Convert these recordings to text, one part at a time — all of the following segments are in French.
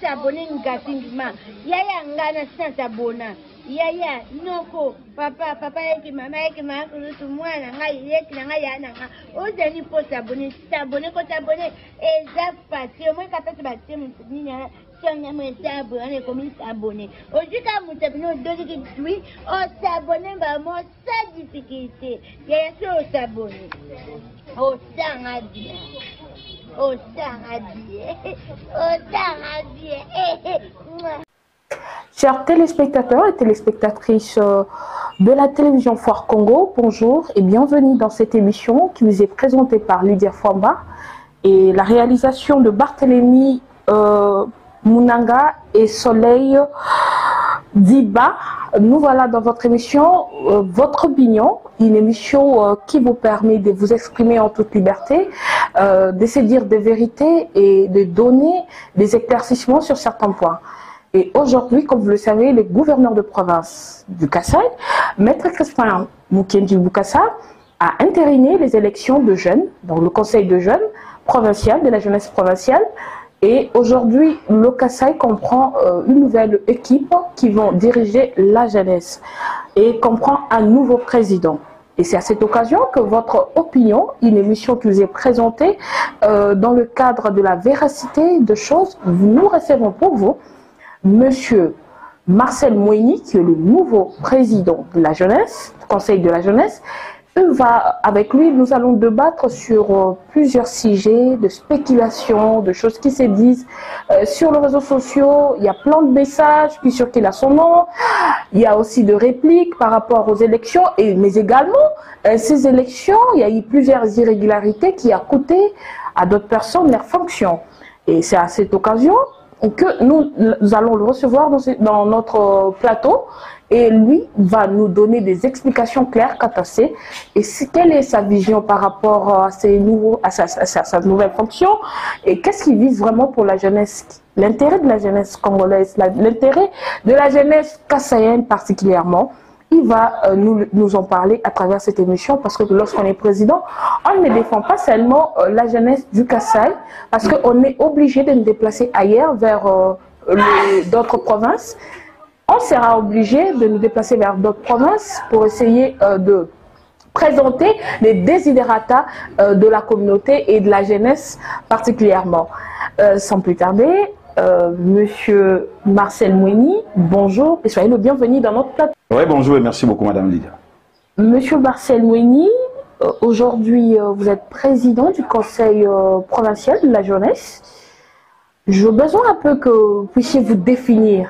s'abonner négativement. Yaya ngana sans s'abonner. Yaya noko papa et maman tout le monde osani pour s'abonner quand s'abonner et ça passe au moins quand tu vas te mettre si on aimerait s'abonner comme s'abonner aujourd'hui quand vous t'abonnez donner oui on s'abonner vraiment sans difficulté yaya sur s'abonner au sang à bien Chers téléspectateurs et téléspectatrices de la télévision Foire Congo, bonjour et bienvenue dans cette émission qui vous est présentée par Lydia Fwamba et la réalisation de Barthélémy Munanga et Soleil Diba. Nous voilà dans votre émission, Votre Opinion, une émission qui vous permet de vous exprimer en toute liberté, de se dire des vérités et de donner des éclaircissements sur certains points. Et aujourd'hui, comme vous le savez, le gouverneur de province du Kasaï, Maître Crispin Mukendi Bukassa, a entériné les élections de jeunes dans le conseil de jeunes provincial, de la jeunesse provinciale. Et aujourd'hui, le Kasaï comprend une nouvelle équipe qui vont diriger la jeunesse et comprend un nouveau président. Et c'est à cette occasion que Votre Opinion, une émission qui vous est présentée dans le cadre de la véracité de choses, nous recevons pour vous Monsieur Marcel Moïni, qui est le nouveau président de la jeunesse, du Conseil de la jeunesse. Avec lui, nous allons débattre sur plusieurs sujets de spéculation, de choses qui se disent sur les réseaux sociaux. Il y a plein de messages, puis sûr qu'il a son nom. Il y a aussi de répliques par rapport aux élections, mais également, ces élections, il y a eu plusieurs irrégularités qui ont coûté à d'autres personnes leur fonction. Et c'est à cette occasion que nous allons le recevoir dans notre plateau et lui va nous donner des explications claires quant à ça et quelle est sa vision par rapport à sa nouvelle fonction et qu'est-ce qu'il vise vraiment pour la jeunesse, l'intérêt de la jeunesse congolaise, l'intérêt de la jeunesse kassaïenne particulièrement. Il va nous en parler à travers cette émission parce que lorsqu'on est président, on ne défend pas seulement la jeunesse du Kasaï parce qu'on est obligé de nous déplacer ailleurs vers d'autres provinces. On sera obligé de nous déplacer vers d'autres provinces pour essayer de présenter les desiderata de la communauté et de la jeunesse particulièrement. Sans plus tarder, Monsieur Marcel Moïni, bonjour et soyez le bienvenu dans notre plateau. Oui, bonjour et merci beaucoup, Madame Lydia. Monsieur Marcel Moïni, aujourd'hui vous êtes président du Conseil provincial de la jeunesse. J'ai besoin un peu que vous puissiez vous définir.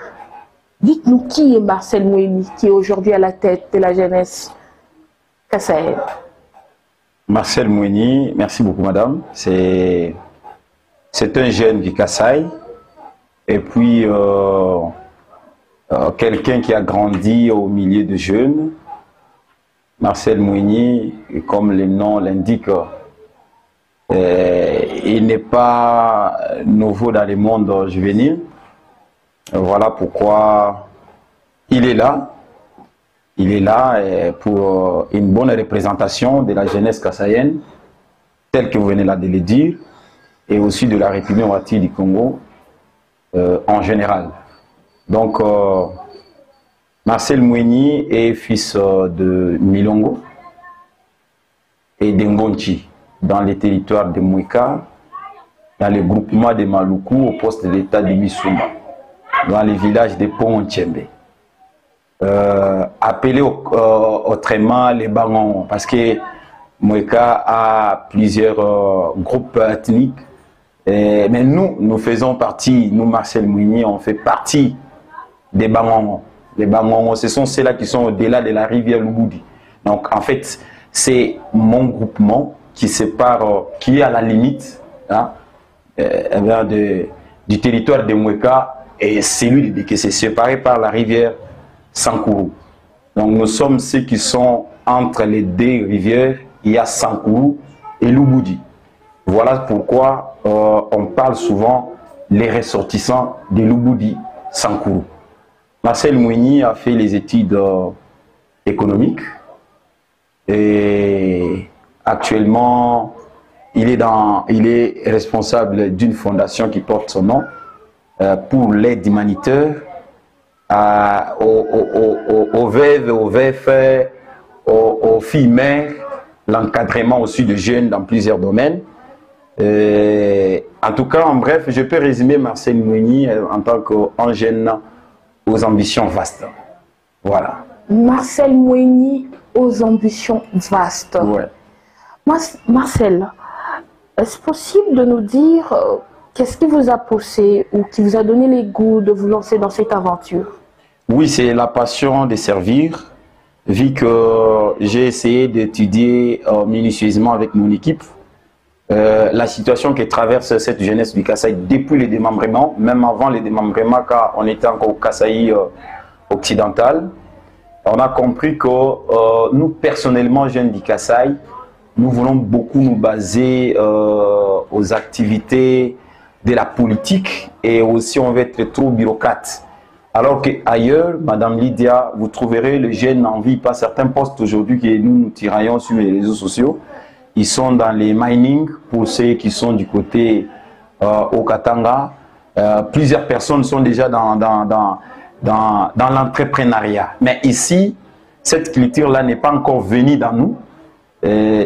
Dites-nous qui est Marcel Moïni, qui est aujourd'hui à la tête de la jeunesse kassaïenne. Marcel Moïni, merci beaucoup, Madame. C'est un jeune du Kasaï. Et puis, quelqu'un qui a grandi au milieu de jeunes. Marcel Moïni, comme le nom l'indique, il n'est pas nouveau dans le monde juvénile. Voilà pourquoi il est là. Il est là pour une bonne représentation de la jeunesse kassaïenne, telle que vous venez là de le dire, et aussi de la République du Congo en général. Donc, Marcel Moïni est fils de Milongo et de Ngonchi, dans les territoires de Mouika, dans le groupement de Maluku, au poste de l'État de Missouma, dans les villages de Pont-Tchembe. Appelé autrement les Bangon, parce que Mouika a plusieurs groupes ethniques. Mais nous faisons partie, nous Marcel Moïni, on fait partie des Bangongo. Les Bangongo, ce sont ceux-là qui sont au-delà de la rivière Lubudi. Donc en fait, c'est mon groupement qui sépare, qui est à la limite hein, du territoire de Moueka et celui qui s'est séparé par la rivière Sankourou. Donc nous sommes ceux qui sont entre les deux rivières, il y a Sankourou et Lubudi. Voilà pourquoi on parle souvent les ressortissants de Lubudi Sankourou. Marcel Moïni a fait les études économiques et actuellement il est responsable d'une fondation qui porte son nom, pour l'aide humanitaire aux veuves, aux veufs, aux filles mères, l'encadrement aussi de jeunes dans plusieurs domaines. En tout cas, en bref, je peux résumer Marcel Moigny en tant qu'un jeune aux ambitions vastes. Voilà. Marcel Moigny aux ambitions vastes. Ouais. Marcel, est-ce possible de nous dire qu'est-ce qui vous a poussé ou qui vous a donné les goûts de vous lancer dans cette aventure? Oui, c'est la passion de servir. Vu que j'ai essayé d'étudier minutieusement avec mon équipe la situation que traverse cette jeunesse du Kasaï depuis le démembrement, même avant le démembrement, quand on était encore au Kasaï occidental. On a compris que nous, personnellement, jeunes du Kasaï, nous voulons beaucoup nous baser aux activités de la politique et aussi on veut être trop bureaucrate. Alors qu'ailleurs, Madame Lydia, vous trouverez les jeunes en vie par certains postes aujourd'hui que nous tiraillons sur les réseaux sociaux. Ils sont dans les mining, pour ceux qui sont du côté au Katanga. Plusieurs personnes sont déjà dans l'entrepreneuriat. Mais ici, cette culture-là n'est pas encore venue dans nous.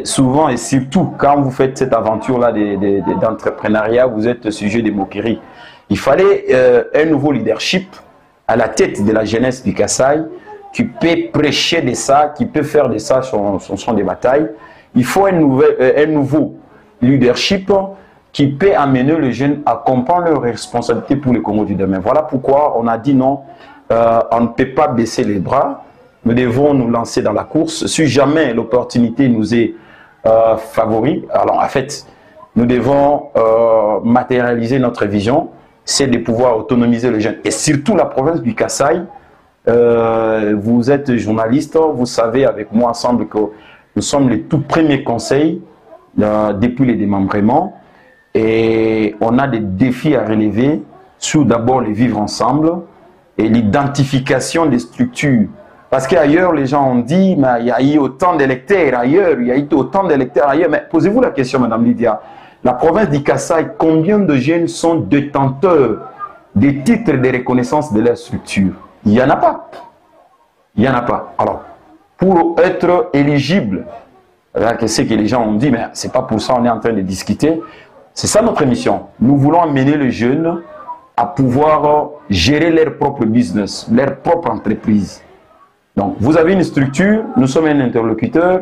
Souvent et surtout, quand vous faites cette aventure-là d'entrepreneuriat, vous êtes sujet de moquerie. Il fallait un nouveau leadership à la tête de la jeunesse du Kasaï qui peut prêcher de ça, qui peut faire de ça son champ de bataille. Il faut un nouveau leadership qui peut amener les jeunes à comprendre leurs responsabilités pour le Congo du demain. Voilà pourquoi on a dit non, on ne peut pas baisser les bras, nous devons nous lancer dans la course. Si jamais l'opportunité nous est favorable, alors en fait, nous devons matérialiser notre vision, c'est de pouvoir autonomiser les jeunes. Et surtout la province du Kasaï, vous êtes journaliste, vous savez avec moi ensemble que nous sommes les tout premiers conseils depuis les démembrements et on a des défis à relever sur d'abord les vivre ensemble et l'identification des structures. Parce qu'ailleurs, les gens ont dit, mais il y a eu autant d'électeurs ailleurs, il y a eu autant d'électeurs ailleurs. Mais posez-vous la question, Madame Lydia, la province du Kasaï, combien de jeunes sont détenteurs des titres de reconnaissance de leur structure? Il n'y en a pas. Il n'y en a pas. Alors, pour être éligible, c'est que les gens ont dit, mais c'est pas pour ça qu'on est en train de discuter. C'est ça notre mission. Nous voulons amener les jeunes à pouvoir gérer leur propre business, leur propre entreprise. Donc, vous avez une structure, nous sommes un interlocuteur,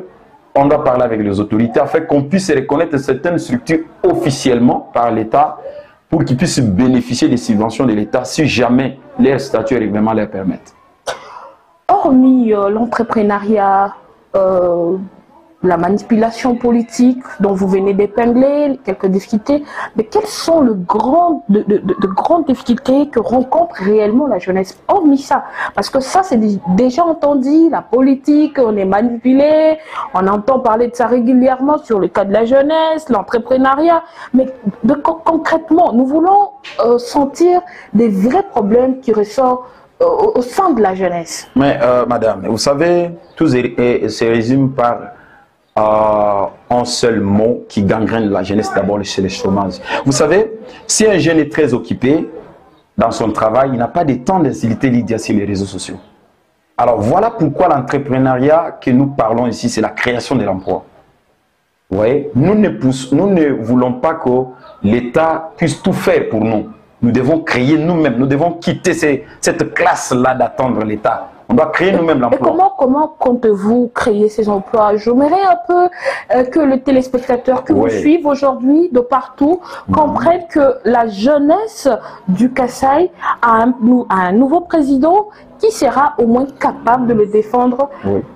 on doit parler avec les autorités afin qu'on puisse reconnaître certaines structures officiellement par l'État pour qu'ils puissent bénéficier des subventions de l'État si jamais leur statut et règlement leur permettent. Hormis l'entrepreneuriat, la manipulation politique dont vous venez d'épingler, quelques difficultés, mais quelles sont de grandes difficultés que rencontre réellement la jeunesse? Hormis ça, parce que ça c'est déjà entendu, la politique, on est manipulé, on entend parler de ça régulièrement sur le cas de la jeunesse, l'entrepreneuriat, mais concrètement, nous voulons sentir des vrais problèmes qui ressortent au sein de la jeunesse. Mais madame, vous savez, tout se résume par un seul mot qui gangrène la jeunesse, d'abord c'est le chômage. Vous savez, si un jeune est très occupé dans son travail, il n'a pas de temps d'inciter Lydia sur les réseaux sociaux. Alors voilà pourquoi l'entrepreneuriat que nous parlons ici, c'est la création de l'emploi. Vous voyez, nous ne voulons pas que l'État puisse tout faire pour nous. Nous devons créer nous-mêmes, nous devons quitter cette classe-là d'attendre l'État. On doit créer nous-mêmes l'emploi. Et comment comptez-vous créer ces emplois? J'aimerais un peu que les téléspectateurs que vous suivent aujourd'hui de partout comprennent que la jeunesse du Kasaï a un nouveau président qui sera au moins capable de le défendre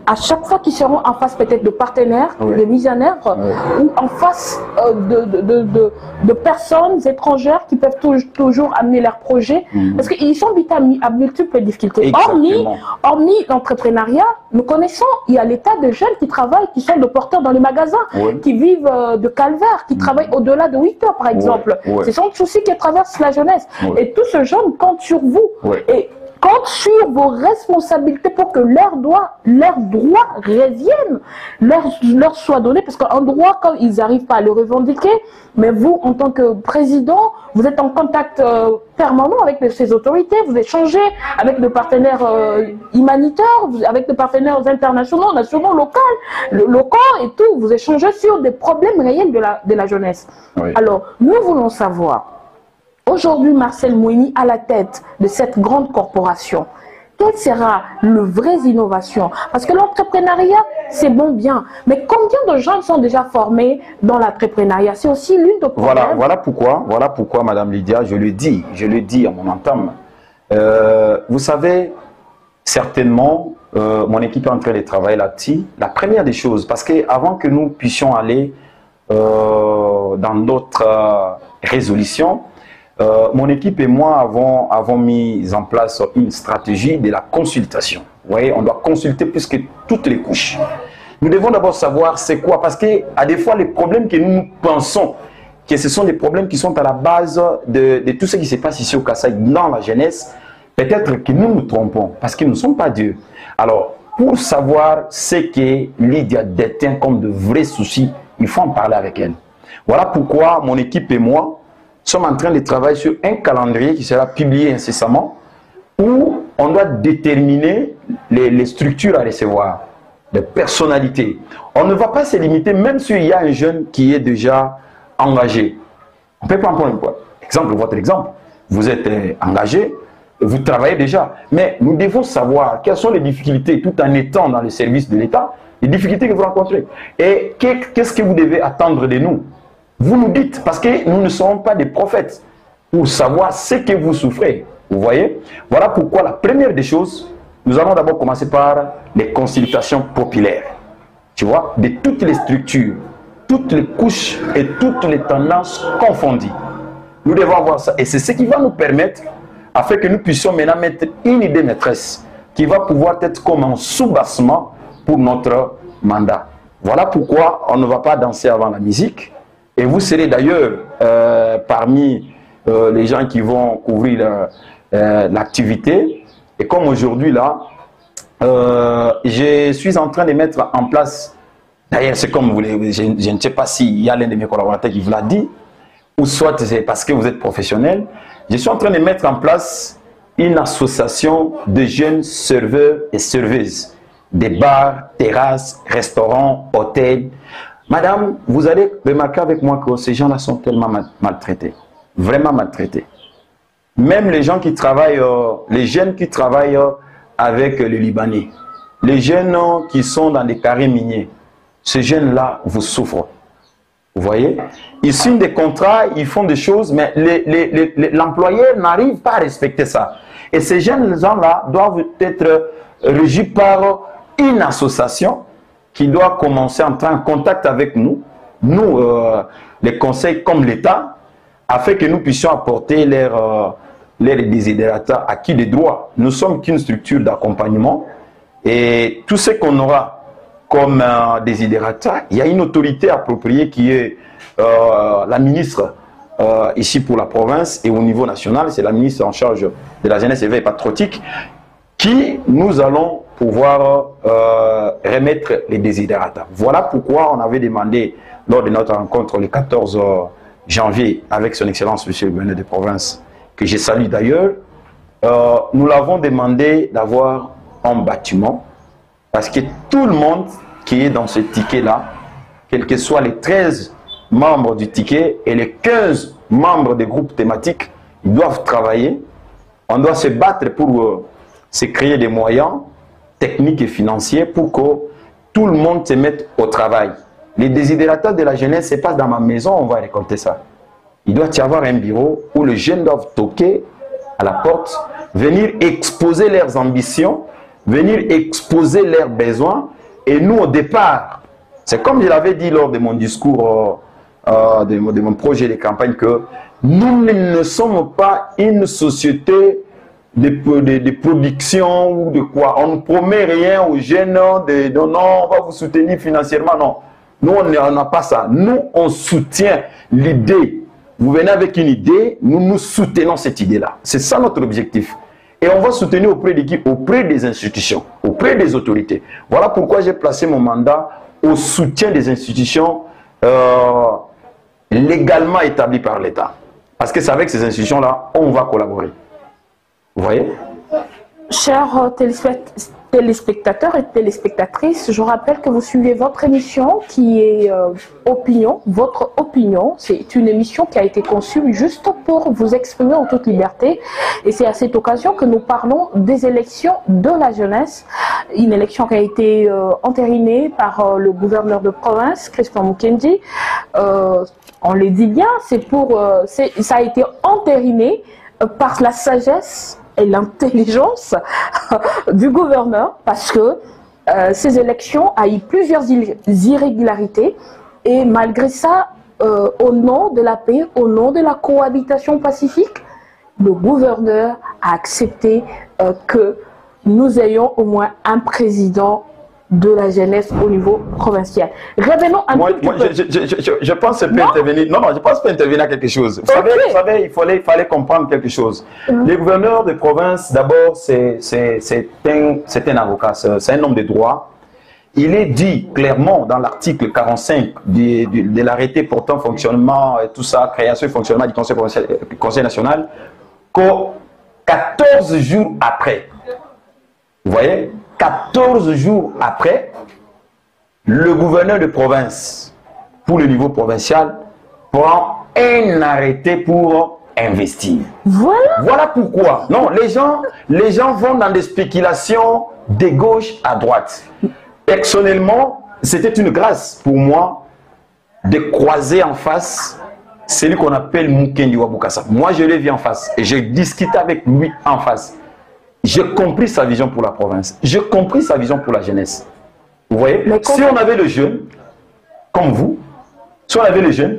à chaque fois qu'ils seront en face peut-être de partenaires, de mise en œuvre, ou en face de personnes étrangères qui peuvent toujours amener leurs projets, parce qu'ils sont à multiples difficultés. Hormis l'entrepreneuriat, nous connaissons, il y a l'état de jeunes qui travaillent, qui sont de porteurs dans les magasins, qui vivent de calvaire, qui travaillent au-delà de 8 heures par exemple. Ce sont des soucis qui traversent la jeunesse. Et tous ces jeunes comptent sur vous. Et comptent sur vos responsabilités pour que leurs droits reviennent, leur soient donnés, parce qu'un droit, quand ils n'arrivent pas à le revendiquer, mais vous, en tant que président, vous êtes en contact permanent avec ces autorités, vous échangez avec des partenaires humanitaires, avec des partenaires internationaux, nationaux, locaux et tout, vous échangez sur des problèmes réels de la jeunesse. Oui. Alors, nous voulons savoir, aujourd'hui, Marcel Moïni à la tête de cette grande corporation, quelle sera la vraie innovation? Parce que l'entrepreneuriat, c'est bon, bien. Mais combien de gens sont déjà formés dans l'entrepreneuriat? C'est aussi l'une des problèmes. Voilà pourquoi, Madame Lydia, je le dis à mon entame. Vous savez, certainement, mon équipe est en train de travailler là-dessus. La première des choses, parce qu'avant que nous puissions aller dans notre résolution, mon équipe et moi avons mis en place une stratégie de la consultation. Vous voyez, on doit consulter plus que toutes les couches. Nous devons d'abord savoir c'est quoi, parce qu'à des fois, les problèmes que nous pensons que ce sont des problèmes qui sont à la base de tout ce qui se passe ici au Kasaï dans la jeunesse, peut-être que nous nous trompons, parce que nous ne sommes pas Dieu. Alors, pour savoir ce que Lydia détient comme de vrais soucis, il faut en parler avec elle. Voilà pourquoi mon équipe et moi sommes en train de travailler sur un calendrier qui sera publié incessamment, où on doit déterminer les structures à recevoir, les personnalités. On ne va pas se limiter, même s'il y a un jeune qui est déjà engagé. On peut prendre votre exemple. Vous êtes engagé, vous travaillez déjà, mais nous devons savoir quelles sont les difficultés, tout en étant dans le service de l'État, les difficultés que vous rencontrez. Et qu'est-ce que vous devez attendre de nous? Vous nous dites, parce que nous ne sommes pas des prophètes, pour savoir ce que vous souffrez. Vous voyez? Voilà pourquoi la première des choses, nous allons d'abord commencer par les consultations populaires. Tu vois? De toutes les structures, toutes les couches et toutes les tendances confondues. Nous devons avoir ça. Et c'est ce qui va nous permettre, afin que nous puissions maintenant mettre une idée maîtresse, qui va pouvoir être comme un soubassement pour notre mandat. Voilà pourquoi on ne va pas danser avant la musique. Et vous serez d'ailleurs parmi les gens qui vont couvrir l'activité. Et comme aujourd'hui là, je suis en train de mettre en place, d'ailleurs c'est comme vous voulez, je ne sais pas s'il y a l'un de mes collaborateurs qui vous l'a dit, ou soit c'est parce que vous êtes professionnel, je suis en train de mettre en place une association de jeunes serveurs et serveuses, des bars, terrasses, restaurants, hôtels. Madame, vous allez remarquer avec moi que ces gens-là sont tellement maltraités, vraiment maltraités. Même les gens qui travaillent, les jeunes qui travaillent avec les Libanais, les jeunes qui sont dans des carrés miniers, ces jeunes-là vous souffrent. Vous voyez? Ils signent des contrats, ils font des choses, mais l'employeur n'arrive pas à respecter ça. Et ces jeunes gens-là doivent être régis par une association qui doit commencer à entrer en contact avec nous, les conseils comme l'État, afin que nous puissions apporter leurs désidérata à qui des droits. Nous sommes qu'une structure d'accompagnement et tout ce qu'on aura comme désidérata, il y a une autorité appropriée qui est la ministre ici pour la province et au niveau national, c'est la ministre en charge de la jeunesse éveil patriotique qui nous allons pouvoir remettre les désidérata. Voilà pourquoi on avait demandé lors de notre rencontre le 14 janvier avec son Excellence Monsieur le gouverneur de province, que je salue d'ailleurs, nous l'avons demandé d'avoir un bâtiment parce que tout le monde qui est dans ce ticket-là, quels que soient les 13 membres du ticket et les 15 membres des groupes thématiques, ils doivent travailler. On doit se battre pour se créer des moyens techniques et financiers pour que tout le monde se mette au travail. Les désidérateurs de la jeunesse, ce n'est pas dans ma maison, on va récolter ça. Il doit y avoir un bureau où les jeunes doivent toquer à la porte, venir exposer leurs ambitions, venir exposer leurs besoins. Et nous, au départ, c'est comme je l'avais dit lors de mon discours, de mon projet de campagne, que nous ne sommes pas une société de production ou de quoi. On ne promet rien aux jeunes, non, on va vous soutenir financièrement, non. Nous, on n'a pas ça. Nous, on soutient l'idée. Vous venez avec une idée, nous nous soutenons cette idée-là. C'est ça notre objectif. Et on va soutenir auprès de qui? Auprès des institutions, auprès des autorités. Voilà pourquoi j'ai placé mon mandat au soutien des institutions légalement établies par l'État. Parce que c'est avec ces institutions-là, on va collaborer. Vous voyez? Chers téléspectateurs et téléspectatrices, je rappelle que vous suivez votre émission qui est Opinion. Votre opinion, c'est une émission qui a été conçue juste pour vous exprimer en toute liberté. Et c'est à cette occasion que nous parlons des élections de la jeunesse. Une élection qui a été entérinée par le gouverneur de province, Crispin Mukendi. On le dit bien, ça a été entériné par la sagesse et l'intelligence du gouverneur, parce que ces élections a eu plusieurs irrégularités, et malgré ça, au nom de la paix, au nom de la cohabitation pacifique, le gouverneur a accepté que nous ayons au moins un président de la jeunesse au niveau provincial. Revenons un peu. Je pense que je peux intervenir. Non, je pense pas intervenir à quelque chose. Vous savez, il fallait comprendre quelque chose. Le gouverneur de province, d'abord, c'est un avocat, c'est un homme de droit. Il est dit clairement dans l'article 45 de l'arrêté portant fonctionnement et tout ça, création et fonctionnement du Conseil national, que 14 jours après, vous voyez, 14 jours après, le gouverneur de province, pour le niveau provincial, prend un arrêté pour investir. Voilà pourquoi. Non, les gens vont dans des spéculations de gauche à droite. Personnellement, c'était une grâce pour moi de croiser en face celui qu'on appelle Mukendi Wabukasa. Moi, je l'ai vu en face et j'ai discuté avec lui en face. J'ai compris sa vision pour la province. J'ai compris sa vision pour la jeunesse. Vous voyez? Si on avait le jeune comme vous, si on avait le jeune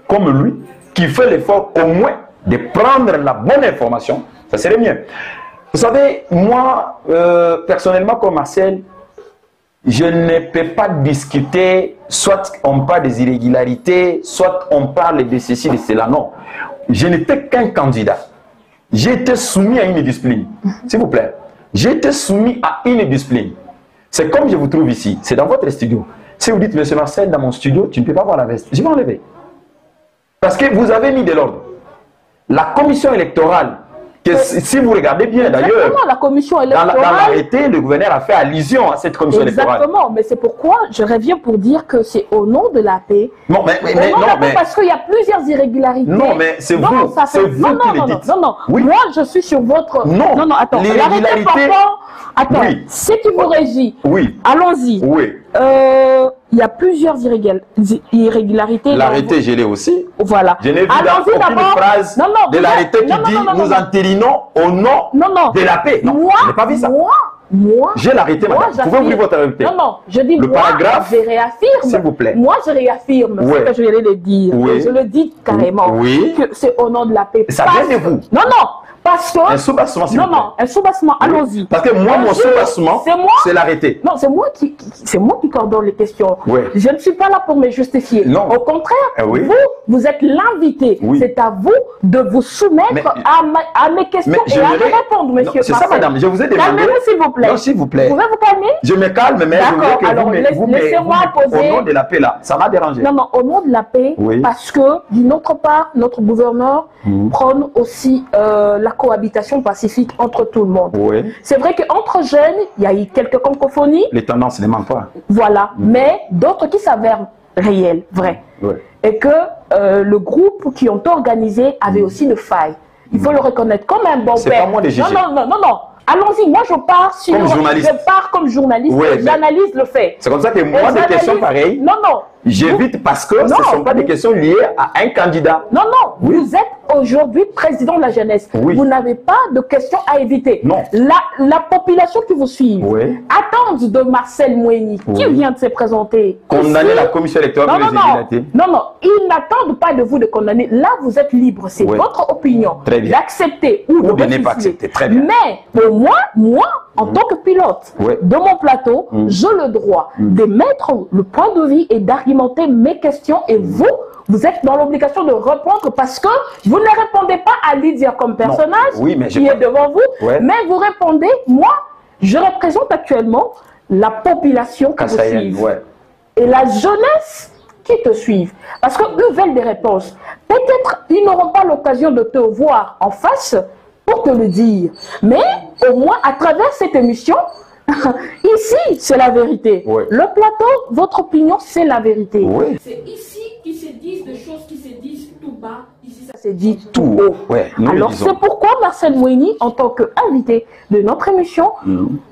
comme lui, qui fait l'effort au moins de prendre la bonne information, ça serait mieux. Vous savez, moi, personnellement, comme Marcel, je ne peux pas discuter, soit on parle des irrégularités, soit on parle de ceci, de cela. Non. Je n'étais qu'un candidat. J'ai été soumis à une discipline. S'il vous plaît. J'ai été soumis à une discipline. C'est comme je vous trouve ici. C'est dans votre studio. Si vous dites, monsieur Marcel, dans mon studio, tu ne peux pas voir la veste. Je vais enlever. Parce que vous avez mis de l'ordre. La commission électorale, que si vous regardez bien d'ailleurs, la commission électorale, dans l'arrêté, le gouverneur a fait allusion à cette commission électorale. Exactement, mais c'est pourquoi je reviens pour dire que c'est au nom de la paix. Non, mais parce qu'il y a plusieurs irrégularités. Non, mais c'est vous, qui le dites. Non, oui. Moi je suis sur votre... Non, attends, l'irrégularité... Attends, oui. Ce qui vous régit, oui. Allons-y. Oui. Il y a plusieurs irrégularités. L'arrêté, je l'ai aussi. Voilà. Je n'ai vu aucune phrase de l'arrêté qui dit nous entérinons au nom de la paix. Non, je n'ai pas vu ça. Moi, j'ai l'arrêté, madame. Vous pouvez ouvrir votre arrêté. Non, je dis le paragraphe. Je réaffirme. S'il vous plaît. Moi, je réaffirme ce que je viens de dire. Oui. Je le dis carrément. Oui. Que c'est au nom de la paix. Ça vient de vous. Non. Parce que... Un sous-bassement, s'il vous plaît. Un sous-bassement, allons-y. Parce que moi, mon sous-bassement, c'est l'arrêté. Non, c'est moi qui coordonne les questions. Oui. Je ne suis pas là pour me justifier. Non. Au contraire, oui. vous êtes l'invité. Oui. C'est à vous de vous soumettre à mes questions et à me répondre, monsieur. C'est ça, madame. Je vous ai demandé... Calmez-vous, s'il vous plaît. Non, s'il vous plaît. Vous pouvez vous calmer? Je me calme, mais je veux que alors, laissez-moi poser... Au nom de la paix, là, ça m'a dérangé. Non, au nom de la paix, oui. Parce que, d'une autre part, notre gouverneur prône aussi la cohabitation pacifique entre tout le monde. Oui. C'est vrai qu'entre jeunes, il y a eu quelques concophonies. Les tendances ne manquent pas. Voilà, mais d'autres qui s'avèrent réelles, vraies. Oui. Et que le groupe qui ont organisé avait aussi une faille. Il faut le reconnaître comme un bon père. C'est pas moi de juger. Non. Allons-y, moi je pars sur... Comme journaliste. Je pars comme journaliste, oui, j'analyse le fait. C'est comme ça que moi, des questions pareilles... Non. J'évite parce que ce ne sont pas des questions liées à un candidat. Non. Oui. Vous êtes aujourd'hui président de la jeunesse. Oui. Vous n'avez pas de questions à éviter. Non. La population qui vous suit attend de Marcel Moueni, qui vient de se présenter. Condamner la commission électorale pour les irrégularités. Non. Ils n'attendent pas de vous de condamner. Là, vous êtes libre. C'est votre opinion d'accepter ou de ne pas accepter. Très bien. Mais pour moi, en tant que pilote de mon plateau, j'ai le droit de mettre le point de vue et d'argumenter mes questions et vous vous êtes dans l'obligation de répondre parce que vous ne répondez pas à Lydia comme personnage qui est devant vous, mais vous répondez, moi, je représente actuellement la population qui vous suit et la jeunesse qui te suivent. Parce qu'ils veulent des réponses. Peut-être ils n'auront pas l'occasion de te voir en face pour te le dire. Mais au moins, à travers cette émission, ici, c'est la vérité. Le plateau, votre opinion, c'est la vérité. C'est ici qu'ils se disent des choses qui se disent tout bas. Ici, ça se dit tout haut. Alors, c'est pourquoi Marcel Moïni, en tant qu'invité de notre émission,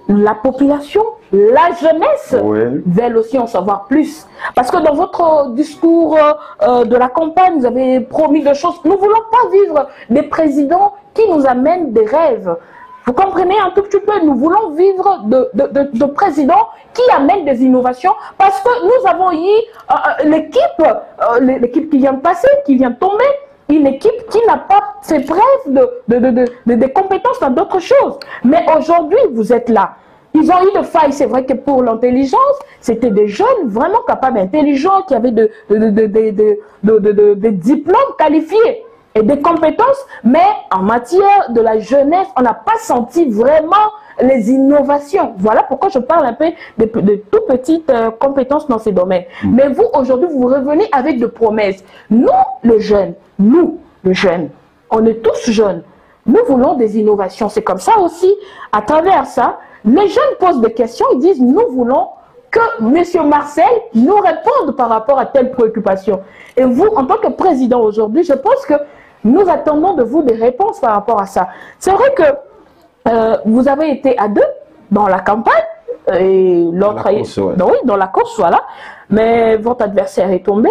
la population, la jeunesse, veulent aussi en savoir plus. Parce que dans votre discours de la campagne, vous avez promis de choses. Nous ne voulons pas vivre des présidents qui nous amènent des rêves. Vous comprenez un tout petit peu, nous voulons vivre de présidents qui amènent des innovations parce que nous avons eu l'équipe qui vient de passer, qui vient de tomber, une équipe qui n'a pas fait preuve de compétences dans d'autres choses. Mais aujourd'hui, vous êtes là. Ils ont eu de failles, c'est vrai que pour l'intelligence, c'était des jeunes vraiment capables, intelligents, qui avaient des diplômes qualifiés et des compétences, mais en matière de la jeunesse, on n'a pas senti vraiment les innovations. Voilà pourquoi je parle un peu de toutes petites compétences dans ces domaines. Mais vous, aujourd'hui, vous revenez avec de promesses. Nous, les jeunes, on est tous jeunes. Nous voulons des innovations. C'est comme ça aussi, à travers ça, les jeunes posent des questions, ils disent, nous voulons que M. Marcel nous réponde par rapport à telle préoccupation. Et vous, en tant que président aujourd'hui, je pense que nous attendons de vous des réponses par rapport à ça. C'est vrai que vous avez été à deux dans la campagne, et l'autre dans la course, voilà. Mais votre adversaire est tombé.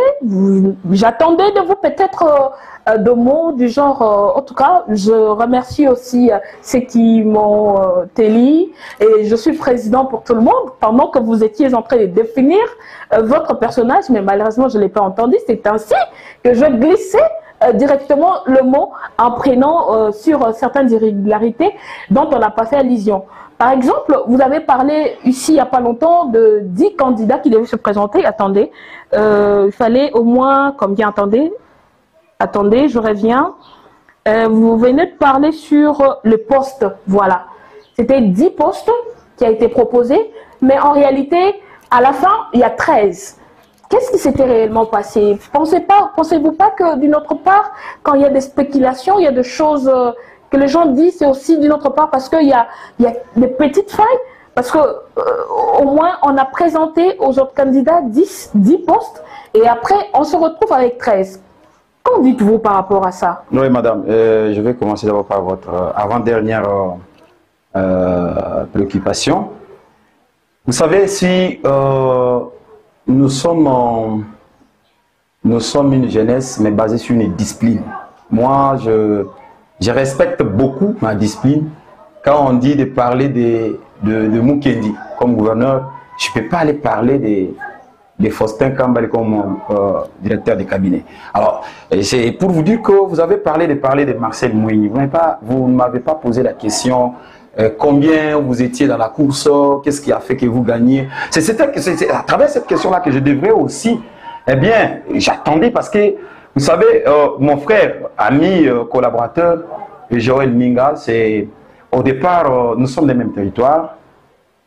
J'attendais de vous peut-être de mots du genre, en tout cas, je remercie aussi ceux qui m'ont élu et je suis président pour tout le monde pendant que vous étiez en train de définir votre personnage, mais malheureusement, je ne l'ai pas entendu. C'est ainsi que je glissais directement le mot en prenant sur certaines irrégularités dont on n'a pas fait allusion. Par exemple, vous avez parlé ici il n'y a pas longtemps de 10 candidats qui devaient se présenter. Attendez, il fallait au moins, combien, attendez, je reviens. Vous venez de parler sur le poste, voilà. C'était 10 postes qui a été proposé, mais en réalité, à la fin, il y a 13. Qu'est-ce qui s'était réellement passé? Pensez-vous pas que d'une autre part, quand il y a des spéculations, il y a des choses que les gens disent, c'est aussi d'une autre part parce qu'il y a des petites failles, parce que au moins on a présenté aux autres candidats 10 postes et après on se retrouve avec 13. Qu'en dites-vous par rapport à ça? Oui, madame, je vais commencer d'abord par votre avant-dernière préoccupation. Vous savez, si nous sommes une jeunesse, mais basée sur une discipline. Moi, je respecte beaucoup ma discipline. Quand on dit de parler de Mukendi comme gouverneur, je ne peux pas aller parler de Faustin Kambale comme directeur de cabinet. Alors, c'est pour vous dire que vous avez parlé de Marcel Moïni. Vous ne m'avez pas posé la question combien vous étiez dans la course, qu'est-ce qui a fait que vous gagnez. C'est à travers cette question-là que je devrais aussi, eh bien, j'attendais parce que, vous savez, mon frère, ami, collaborateur, Joël Minga, au départ, nous sommes des mêmes territoires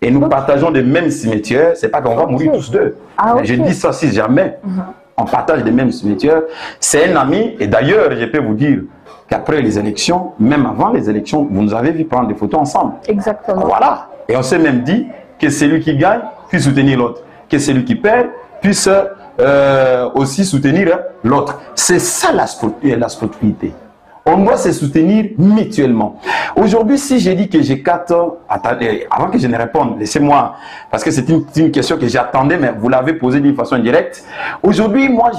et nous partageons les mêmes cimetières. C'est pas qu'on va mourir tous deux. Je dis ça si jamais. On partage les mêmes cimetières. C'est un ami et d'ailleurs, je peux vous dire qu'après les élections, même avant les élections, vous nous avez vu prendre des photos ensemble. Exactement. Voilà. Et on s'est même dit que celui qui gagne puisse soutenir l'autre, que celui qui perd puisse aussi soutenir l'autre. C'est ça la sportivité. On doit se soutenir mutuellement. Aujourd'hui, si j'ai dit que j'ai 4 ans, attendez, avant que je ne réponde, laissez-moi, parce que c'est une question que j'attendais, mais vous l'avez posée d'une façon indirecte. Aujourd'hui, moi,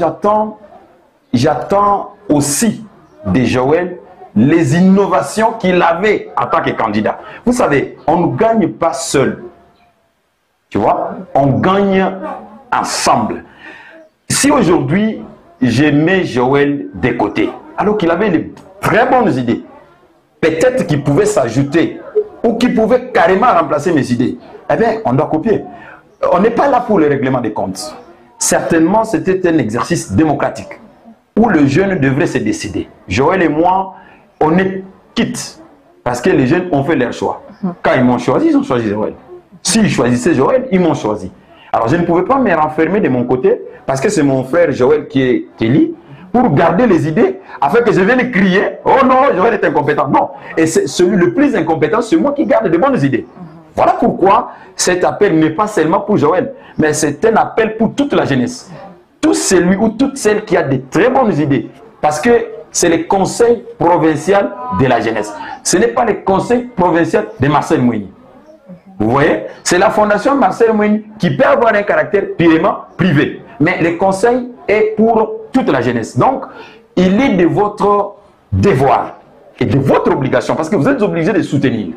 j'attends aussi de Joël les innovations qu'il avait en tant que candidat. Vous savez, on ne gagne pas seul. Tu vois, on gagne ensemble. Si aujourd'hui, je mets Joël de côté, alors qu'il avait de très bonnes idées, peut-être qu'il pouvait s'ajouter ou qu'il pouvait carrément remplacer mes idées, eh bien, on doit copier. On n'est pas là pour le règlement des comptes. Certainement, c'était un exercice démocratique. où le jeune devrait se décider. Joël et moi, on est quittes parce que les jeunes ont fait leur choix. Quand ils m'ont choisi, ils ont choisi Joël. S'ils choisissaient Joël, ils m'ont choisi. Alors je ne pouvais pas me renfermer de mon côté parce que c'est mon frère Joël qui est Kelly pour garder les idées afin que je vienne crier « Oh non, Joël est incompétent ». Non, et c'est celui le plus incompétent, c'est moi qui garde de bonnes idées. Voilà pourquoi cet appel n'est pas seulement pour Joël, mais c'est un appel pour toute la jeunesse. Tout celui ou toute celle qui a de très bonnes idées. Parce que c'est le conseil provincial de la jeunesse. Ce n'est pas le conseil provincial de Marcel Moïni. Vous voyez? C'est la fondation Marcel Moïni qui peut avoir un caractère purement privé. Mais le conseil est pour toute la jeunesse. Donc, il est de votre devoir et de votre obligation, parce que vous êtes obligé de soutenir,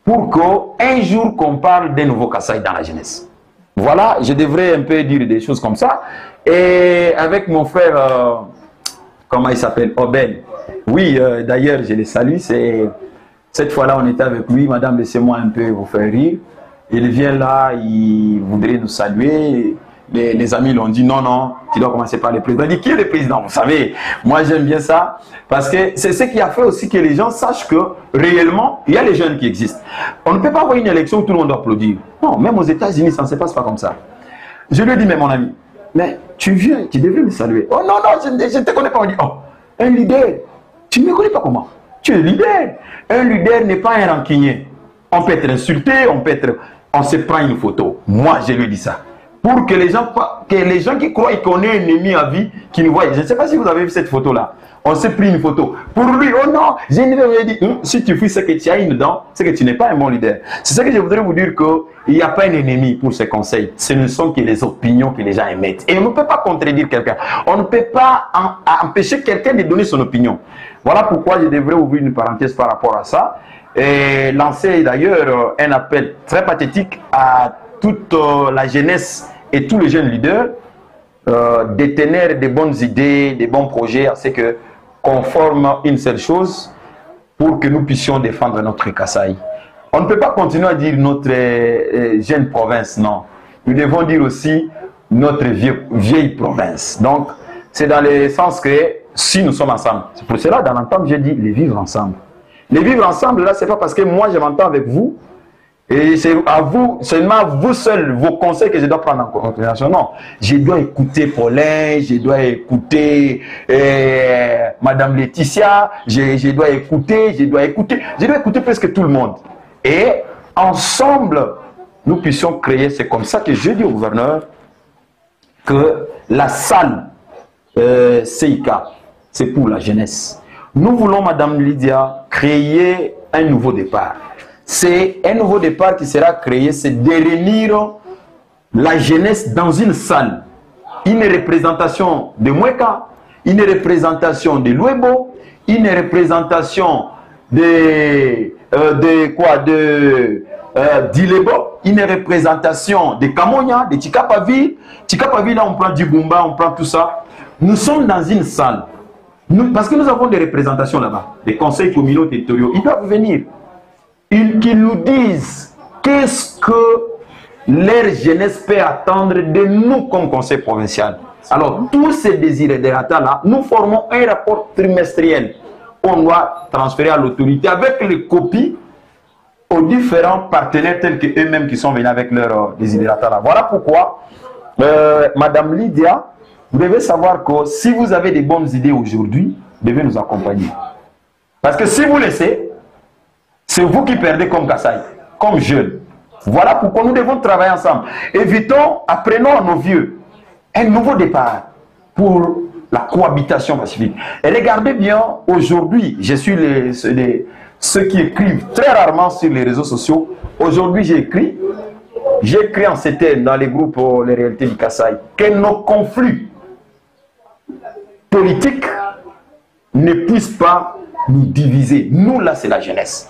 pour qu'un jour qu'on parle d'un nouveau Kasaï dans la jeunesse. Voilà, je devrais un peu dire des choses comme ça. Et avec mon frère, comment il s'appelle, Obed. Oui, d'ailleurs, je le salue. Cette fois-là, on était avec lui. Madame, laissez-moi un peu vous faire rire. Il vient là, il voudrait nous saluer. Les amis l'ont dit, non, non, tu dois commencer par le président. Il dit, qui est le président? Vous savez, moi j'aime bien ça, parce que c'est ce qui a fait aussi que les gens sachent que réellement, il y a les jeunes qui existent. On ne peut pas avoir une élection où tout le monde doit applaudir. Non, même aux États-Unis, ça ne se passe pas comme ça. Je lui ai dit, mais mon ami, mais tu viens, tu devrais me saluer. Oh non, non, je ne te connais pas. On dit, oh, un leader, tu ne me connais pas comment? Tu es leader. Un leader n'est pas un rancunier. On peut être insulté, on se prend une photo. Moi, je lui dis ça. Pour que les gens qui croient qu'on est ennemi à vie, qui nous voient. Je ne sais pas si vous avez vu cette photo-là. On s'est pris une photo. Pour lui, oh non, je ne vais pas dire, si tu fais ce que tu as une dent, c'est que tu n'es pas un bon leader. C'est ça que je voudrais vous dire, qu'il n'y a pas un ennemi pour ces conseils. Ce ne sont que les opinions que les gens émettent. Et on ne peut pas contredire quelqu'un. On ne peut pas empêcher quelqu'un de donner son opinion. Voilà pourquoi je devrais ouvrir une parenthèse par rapport à ça. Et lancer d'ailleurs un appel très pathétique à toute la jeunesse et tous les jeunes leaders de tenir de bonnes idées, de bons projets, à ce qu'on forme une seule chose pour que nous puissions défendre notre Kasaï. On ne peut pas continuer à dire notre jeune province, non. Nous devons dire aussi notre vieille province. Donc, c'est dans le sens que si nous sommes ensemble, c'est pour cela, dans l'entente, j'ai dit les vivre ensemble. Les vivre ensemble, là, c'est pas parce que moi, je m'entends avec vous, et c'est à vous, seulement à vous seuls, vos conseils que je dois prendre en considération. Non, je dois écouter Paulin, je dois écouter Madame Laetitia, je dois écouter presque tout le monde. Et ensemble, nous puissions créer, c'est comme ça que je dis au gouverneur, que la salle CIK, c'est pour la jeunesse. Nous voulons, Madame Lydia, créer un nouveau départ. C'est un nouveau départ qui sera créé, c'est de réunir la jeunesse dans une salle. Une représentation de Mweka, une représentation de Luebo, une représentation d'Ilebo, une représentation de Kamonia, de Tikapavi. Tikapavi, là, on prend du Bumba, on prend tout ça. Nous sommes dans une salle. Parce que nous avons des représentations là-bas, des conseils communaux territoriaux. Ils doivent venir. Qu'ils nous disent qu'est-ce que leur jeunesse peut attendre de nous comme conseil provincial. Alors, tous ces desiderata-là, nous formons un rapport trimestriel qu'on doit transférer à l'autorité avec les copies aux différents partenaires tels qu'eux-mêmes qui sont venus avec leurs desiderata-là. Voilà pourquoi, Madame Lydia, vous devez savoir que si vous avez des bonnes idées aujourd'hui, vous devez nous accompagner. Parce que si vous laissez, c'est vous qui perdez comme Kasaï, comme jeunes. Voilà pourquoi nous devons travailler ensemble. Évitons, apprenons à nos vieux un nouveau départ pour la cohabitation pacifique. Et regardez bien, aujourd'hui, je suis ceux qui écrivent très rarement sur les réseaux sociaux. Aujourd'hui, j'ai écrit en CTN dans les groupes Les Réalités du Kasaï que nos conflits politiques ne puissent pas nous diviser. Nous, là, c'est la jeunesse.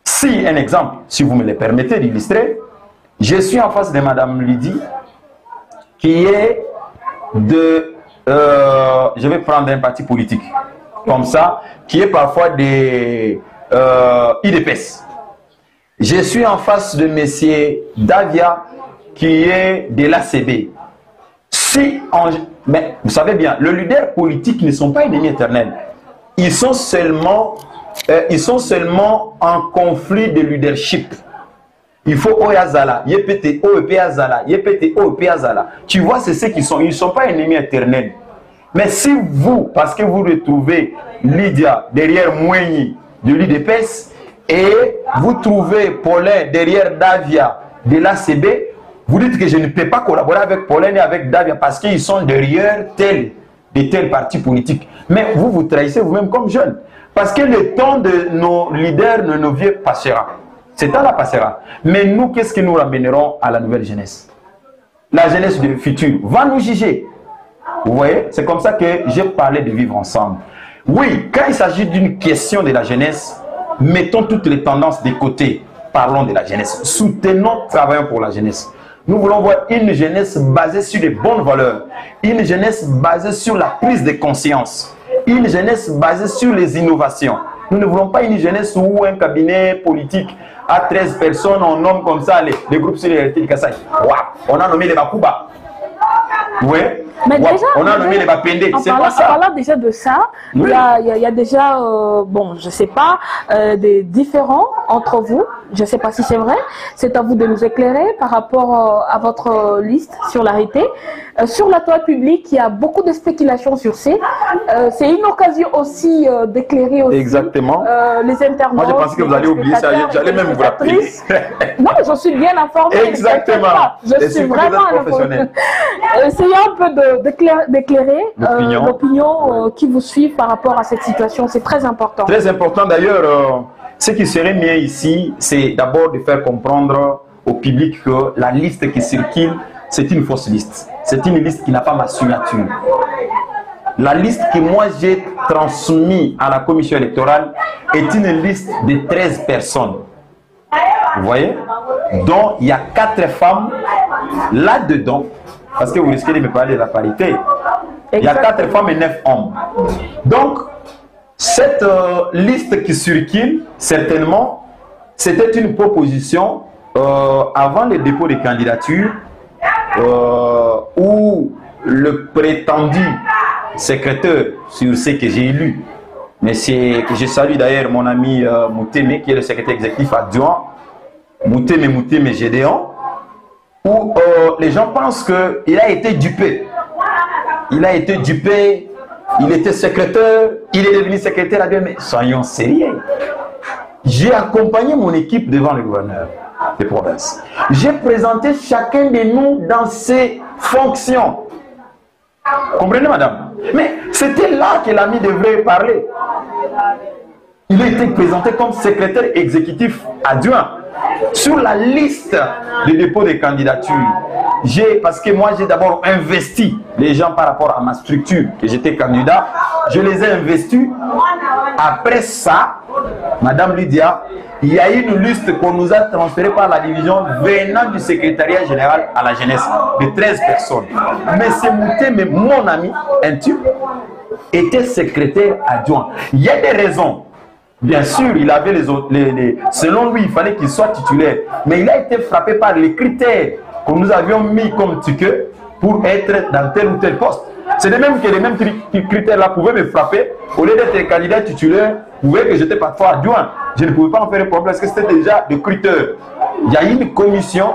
Si, un exemple, si vous me le permettez d'illustrer, je suis en face de Madame Lydie, qui est de... je vais prendre un parti politique, comme ça, qui est parfois des IDPS. Je suis en face de Monsieur Davia, qui est de l'ACB. Mais vous savez bien, les leaders politiques ne sont pas ennemis éternels. Ils sont seulement en conflit de leadership. Il faut Oyazala, Yepete, OEP Azala, Yepete, OEP Azala. Tu vois, c'est ce qu'ils sont. Ils ne sont pas ennemis éternels. Mais si vous, parce que vous retrouvez Lydia derrière Moueni de l'UDPS et vous trouvez Paulin derrière Davia de l'ACB, vous dites que je ne peux pas collaborer avec Paulin et avec Davia parce qu'ils sont derrière de tels partis politiques. Mais vous vous trahissez vous-même comme jeune. Parce que le temps de nos leaders, de nos vieux passera. C'est temps là passera. Mais nous, qu'est-ce que nous ramènerons à la nouvelle jeunesse? La jeunesse du futur va nous juger. Vous voyez, c'est comme ça que j'ai parlé de vivre ensemble. Oui, quand il s'agit d'une question de la jeunesse, mettons toutes les tendances de côté. Parlons de la jeunesse. Soutenons, travaillons pour la jeunesse. Nous voulons voir une jeunesse basée sur les bonnes valeurs. Une jeunesse basée sur la prise de conscience. Une jeunesse basée sur les innovations. Nous ne voulons pas une jeunesse où un cabinet politique à 13 personnes, on nomme comme ça les groupes sur les de Kassai. Wow, on a nommé les Bakuba. Oui, mais wow, déjà, on a nommé les Bapendé. C'est pas ça. En parlant déjà de ça, oui. il y a déjà, bon, je ne sais pas, des différends entre vous. Je ne sais pas si c'est vrai. C'est à vous de nous éclairer par rapport à votre liste sur l'arrêté. Sur la toile publique, il y a beaucoup de spéculations sur c'est une occasion aussi d'éclairer aussi exactement. Les internautes. Moi, je pensais que vous alliez oublier ça. J'allais même vous rappeler. Non, j'en suis bien informée. Exactement. Je suis vraiment informée. Essayez un peu d'éclairer l'opinion qui vous suit par rapport à cette situation. C'est très important. Très important d'ailleurs. Ce qui serait mieux ici, c'est d'abord de faire comprendre au public que la liste qui circule, c'est une fausse liste. C'est une liste qui n'a pas ma signature. La liste que moi j'ai transmise à la commission électorale est une liste de 13 personnes. Vous voyez? Donc il y a 4 femmes là-dedans. Parce que vous risquez de me parler de la parité. Il y a 4 femmes et 9 hommes. Donc, cette liste qui circule, certainement, c'était une proposition avant le dépôt des candidatures où le prétendu secrétaire sur ce que j'ai élu, mais c'est que je salue d'ailleurs mon ami Mouteme, qui est le secrétaire exécutif adjoint, Mouteme Gédéon, où les gens pensent qu'il a été dupé. Il a été dupé, il était secrétaire, il est devenu secrétaire adjoint, mais soyons sérieux. J'ai accompagné mon équipe devant le gouverneur de province. J'ai présenté chacun de nous dans ses fonctions. Comprenez, madame? Mais c'était là que l'ami devrait parler. Il a été présenté comme secrétaire exécutif adjoint. Sur la liste de dépôt de candidature, parce que moi j'ai d'abord investi les gens par rapport à ma structure, que j'étais candidat, je les ai investis. Après ça, madame Lydia, il y a une liste qu'on nous a transférée par la division venant du secrétariat général à la jeunesse de 13 personnes. Mais c'est Mouteme, mon ami intime, était secrétaire adjoint. Il y a des raisons. Bien sûr, il avait selon lui, il fallait qu'il soit titulaire. Mais il a été frappé par les critères que nous avions mis comme ticket pour être dans tel ou tel poste. C'est de même que les mêmes critères-là pouvaient me frapper. Au lieu d'être candidat titulaire, vous voyez que j'étais parfois adjoint. Je ne pouvais pas en faire un problème parce que c'était déjà des critères. Il y a une commission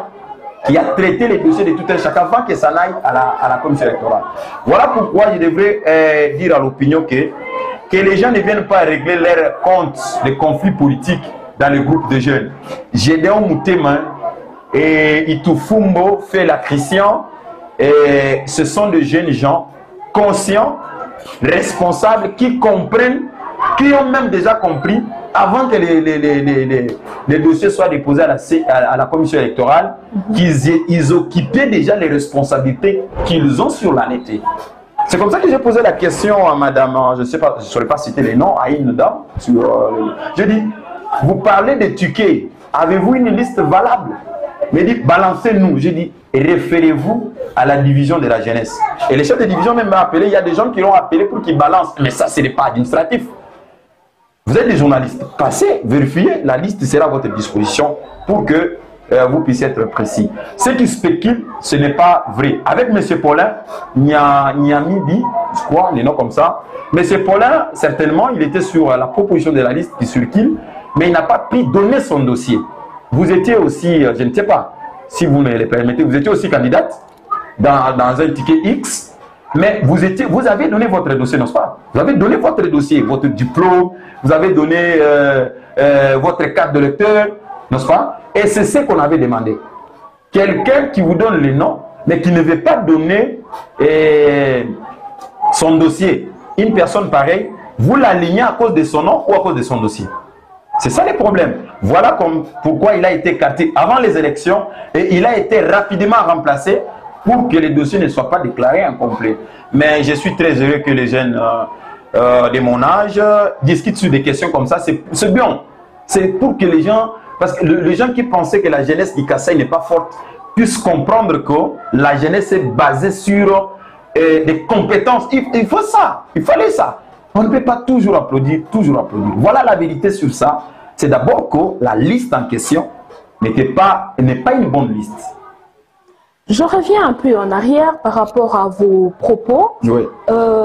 qui a traité les dossiers de tout un chacun avant que ça n'aille à la commission électorale. Voilà pourquoi je devrais dire à l'opinion que les gens ne viennent pas régler leurs comptes de conflits politiques dans les groupes de jeunes. Gédéon Moutema et Itufumbo fait la Christian, et ce sont de jeunes gens conscients, responsables, qui comprennent, qui ont même déjà compris, avant que les dossiers soient déposés à la commission électorale, qu'ils occupaient déjà les responsabilités qu'ils ont sur l'année. C'est comme ça que j'ai posé la question à madame, je ne sais pas, je ne saurais pas citer les noms, à une dame. Je dis, vous parlez de Tuquet, avez-vous une liste valable? Mais dit, balancez-nous. J'ai dit, référez-vous à la division de la jeunesse. Et les chefs de division même m'ont appelé, il y a des gens qui l'ont appelé pour qu'ils balancent. Mais ça, ce n'est pas administratif. Vous êtes des journalistes, passez, vérifiez, la liste sera à votre disposition pour que vous puissiez être précis. Ceux qui spéculent, ce n'est pas vrai. Avec M. Paulin, Niamibi, je crois, les noms comme ça, M. Paulin, certainement, il était sur la proposition de la liste qui circule, mais il n'a pas pu donner son dossier. Vous étiez aussi, je ne sais pas, si vous me le permettez, vous étiez aussi candidate dans un ticket X, mais vous avez donné votre dossier, n'est-ce pas? Vous avez donné votre dossier, votre diplôme, vous avez donné votre carte de lecteur, n'est-ce pas? Et c'est ce qu'on avait demandé. Quelqu'un qui vous donne le nom, mais qui ne veut pas donner son dossier. Une personne pareille, vous l'alignez à cause de son nom ou à cause de son dossier. C'est ça le problème. Voilà pourquoi il a été écarté avant les élections et il a été rapidement remplacé pour que les dossiers ne soient pas déclarés incomplets. Mais je suis très heureux que les jeunes de mon âge discutent sur des questions comme ça. C'est bien. C'est pour que les gens, parce que les gens qui pensaient que la jeunesse du Kassai n'est pas forte, puissent comprendre que la jeunesse est basée sur des compétences. Il faut ça. Il fallait ça. On ne peut pas toujours applaudir, toujours applaudir. Voilà la vérité sur ça. C'est d'abord que la liste en question n'est pas une bonne liste. Je reviens un peu en arrière par rapport à vos propos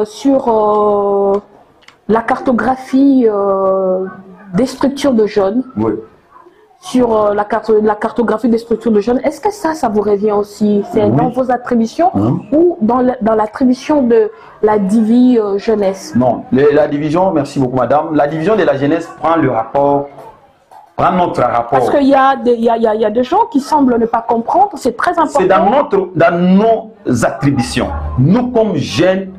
sur la cartographie des structures de jeunes. Oui. Sur la cartographie des structures de jeunes, est-ce que ça vous revient aussi? C'est dans vos attributions ou dans l'attribution de la divi jeunesse? Non, la division, merci beaucoup madame, la division de la jeunesse prend le rapport, prend notre rapport. Parce qu'il y a des gens qui semblent ne pas comprendre, c'est très important. C'est dans nos attributions. Nous comme jeunes,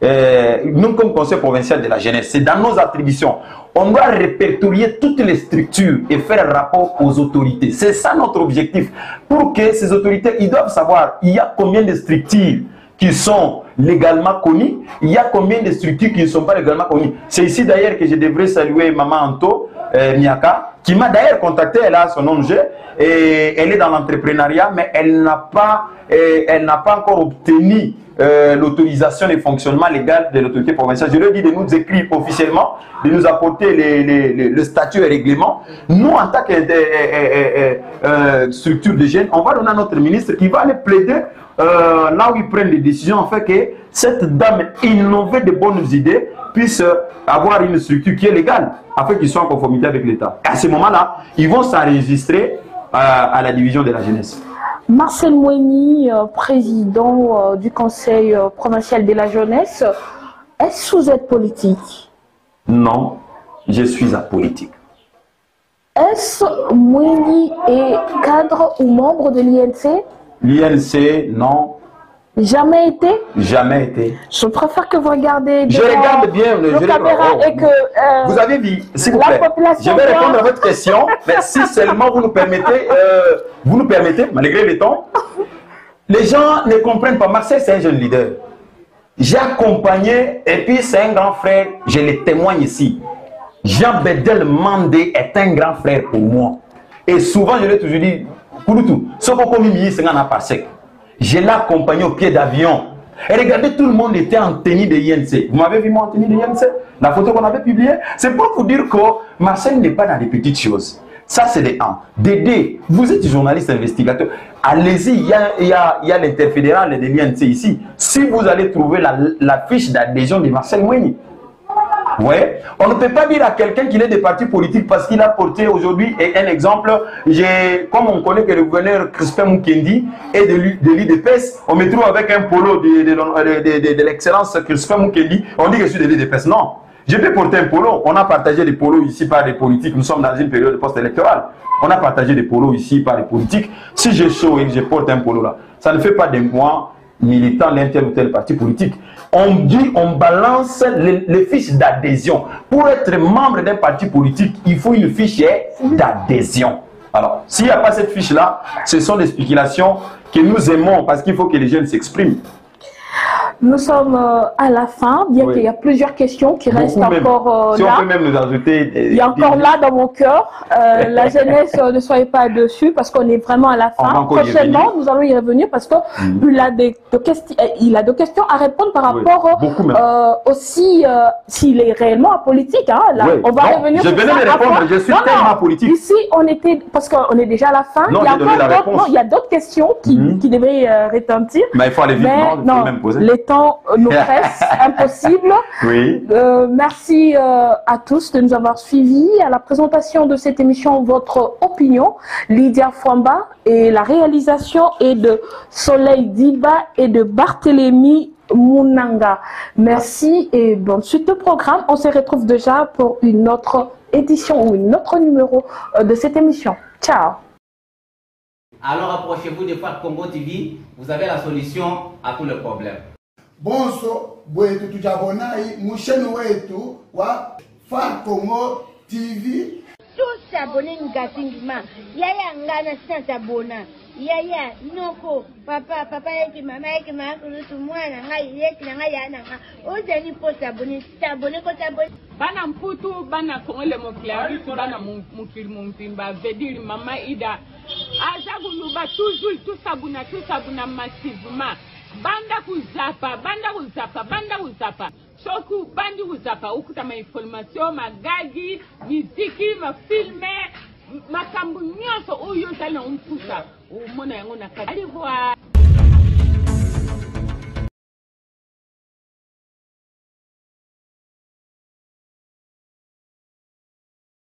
nous comme conseil provincial de la jeunesse, c'est dans nos attributions. On doit répertorier toutes les structures et faire un rapport aux autorités. C'est ça notre objectif. Pour que ces autorités, ils doivent savoir, il y a combien de structures qui sont légalement connues, il y a combien de structures qui ne sont pas légalement connues. C'est ici d'ailleurs que je devrais saluer Maman Anto Miaka, qui m'a d'ailleurs contacté, elle a son ONG, et elle est dans l'entrepreneuriat, mais elle n'a pas encore obtenu l'autorisation de fonctionnement légal de l'autorité provinciale. Je leur dis de nous écrire officiellement, de nous apporter le statut et règlement. Nous, en tant que structure de jeunes, on va donner à notre ministre qui va aller plaider là où ils prennent des décisions, afin que cette dame innovée de bonnes idées puisse avoir une structure qui est légale, afin qu'ils soient en conformité avec l'État. À ce moment-là, ils vont s'enregistrer à la division de la jeunesse. Marcel Moueni, président du Conseil provincial de la jeunesse, est-ce que vous êtes politique? Non, je suis apolitique. Est-ce Moueni est cadre ou membre de l'INC? L'INC, non. Jamais été? Jamais été. Je préfère que vous regardez je regarde bien le caméra et que vous avez vu, s'il vous plaît. Je vais répondre à votre question, mais si seulement vous nous permettez, malgré le temps. Les gens ne comprennent pas. Marcel, c'est un jeune leader. J'ai accompagné, et puis c'est un grand frère, je le témoigne ici. Jean Bedel Mandé est un grand frère pour moi. Et souvent, je l'ai toujours dit, Kouloutou, ce qu'on dit, c'est un parsec. Je l'ai accompagné au pied d'avion. Et regardez, tout le monde était en tenue de INC. Vous m'avez vu moi en tenue de INC? La photo qu'on avait publiée. C'est pour vous dire que Marcel n'est pas dans les petites choses. Ça, c'est des 1. Dédé, vous êtes journaliste investigateur. Allez-y, il y a l'interfédéral de l'INC ici. Si vous allez trouver la fiche d'adhésion de Marcel Moueni. Ouais. On ne peut pas dire à quelqu'un qu'il est des partis politiques parce qu'il a porté aujourd'hui un exemple. Comme on connaît que le gouverneur Crispin Mukendi est de l'UDPS, on me trouve avec un polo de l'excellence Crispin Mukendi. On dit que je suis de l'UDPS. Non. Je peux porter un polo. On a partagé des polos ici par des politiques. Nous sommes dans une période de post-électorale. On a partagé des polos ici par des politiques. Si je show et que je porte un polo là, ça ne fait pas de moi militant d'un tel ou tel parti politique. On dit, on balance les fiches d'adhésion. Pour être membre d'un parti politique, il faut une fiche d'adhésion. Alors, s'il n'y a pas cette fiche-là, ce sont des spéculations que nous aimons parce qu'il faut que les jeunes s'expriment. Nous sommes à la fin, bien qu'il y a plusieurs questions qui restent encore si là. on peut même nous ajouter... Il y a encore là dans mon cœur. La jeunesse, ne soyez pas dessus parce qu'on est vraiment à la fin. Prochainement, nous allons y revenir parce qu'il a des questions à répondre par rapport aussi s'il est réellement apolitique. Hein, là, on va revenir sur ça. Je venais de répondre, je suis tellement apolitique. Ici, on était, parce qu'on est déjà à la fin. Non, il y a d'autres questions qui devraient retentir. Mais il faut aller vite, non, même poser. Les temps nous pressent, impossible. Oui. Merci à tous de nous avoir suivis à la présentation de cette émission Votre Opinion. Lydia Fwamba et la réalisation est de Soleil Diba et de Barthélémy Munanga. Merci et bonne suite de programme. On se retrouve déjà pour une autre édition ou un autre numéro de cette émission. Ciao. Alors approchez-vous de Phare Congo TV, vous avez la solution à tous les problèmes. Bonsoir, boyetu tujabonai, mushenu wetu wa Phare Congo TV. Tous s'abonner ngatingima. Yaya ngana sans s'abonner. Yaya noko papa yaki mama kurutu mwana ngai yeki ngai yana nga. Ozeni po s'abonner ko s'abonner. Bana mputu bana kongole mo claris bana mukiri mumpimba vedir mama ida. Azaguluba toujours tout sabuna massivement. Banda kuzapa. Soku bandi kuzapa ukuta ma information magagi, miziki, ma filme, makambu nyoso uyo tala umpusa. Umona yango na kadi. Allez voir.